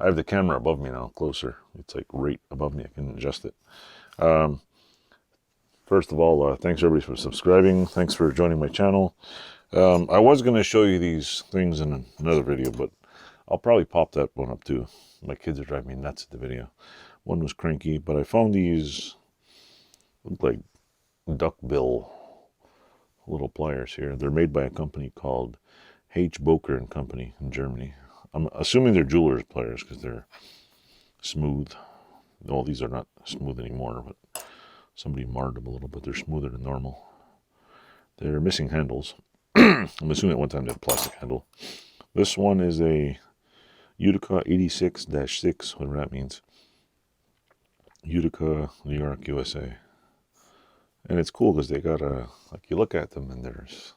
I have the camera above me now, closer. It's like right above me. I can adjust it. First of all, thanks everybody for subscribing. Thanks for joining my channel. I was going to show you these things in another video, but I'll probably pop that one up too. My kids are driving me nuts at the video. One was cranky, but I found these, look like duckbill little pliers here. They're made by a company called H. Boker and Company in Germany. I'm assuming they're jeweler's pliers because they're smooth. No, these are not smooth anymore, but somebody marred them a little bit. They're smoother than normal. They're missing handles. I'm assuming at one time they had a plastic handle. This one is a Utica 86-6, whatever that means. Utica, New York, USA. And it's cool because they got a, like you look at them and there's,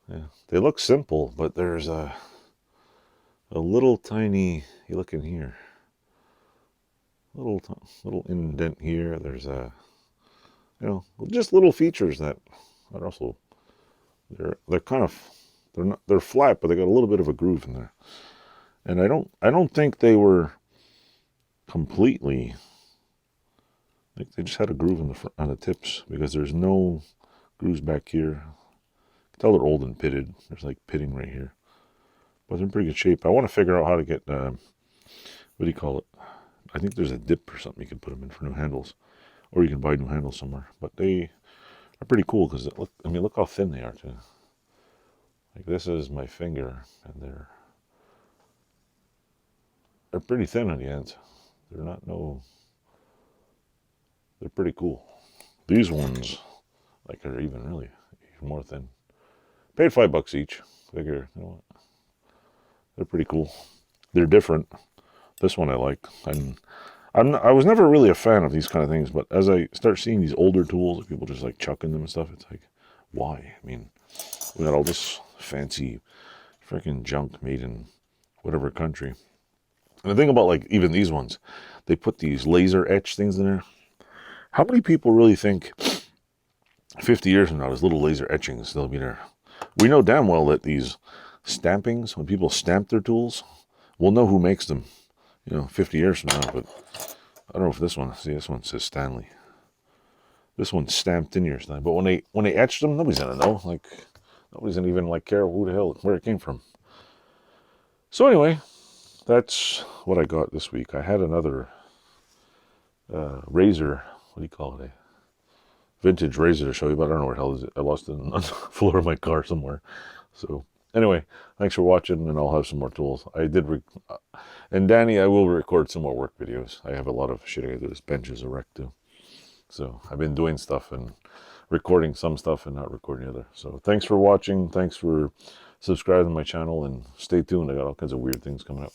yeah, they look simple, but there's a little tiny, you look in here, little indent here. There's a, you know, just little features that are also, they're kind of, they're flat, but they got a little bit of a groove in there. And I don't think they were completely, I think they just had a groove in the front, on the tips, because there's no grooves back here. You can tell they're old and pitted. There's like pitting right here, but they're in pretty good shape. I want to figure out how to get, what do you call it? I think there's a dip or something you can put them in for new handles, or you can buy new handles somewhere. But they are pretty cool because look, I mean, look how thin they are too. Like this is my finger, and they're pretty thin on the ends. They're not they're pretty cool. These ones, like, are even really even more thin. Paid $5 each. Figure, you know what? They're pretty cool. They're different. This one I like. I was never really a fan of these kind of things, but as I start seeing these older tools, people just like chucking them and stuff, it's like, why? I mean, we got all this fancy freaking junk made in whatever country. And the thing about, like, even these ones, they put these laser etch things in there. How many people really think 50 years from now, those little laser etchings, they'll be there? We know damn well that these stampings, when people stamp their tools, we'll know who makes them, 50 years from now. But I don't know if this one, see, this one says Stanley. This one's stamped in here, Stanley. But when they etch them, nobody's gonna know. Like, nobody's gonna even like care who the hell, where it came from. So anyway, that's what I got this week. I had another razor, what do you call it? A vintage razor to show you, but I don't know where the hell is it. I lost it on the floor of my car somewhere. So anyway, thanks for watching, and I'll have some more tools. And Danny, I will record some more work videos. I have a lot of shit I gotta do. This bench is a wreck too. So I've been doing stuff and recording some stuff and not recording the other. So thanks for watching. Thanks for subscribing to my channel, and stay tuned. I got all kinds of weird things coming up.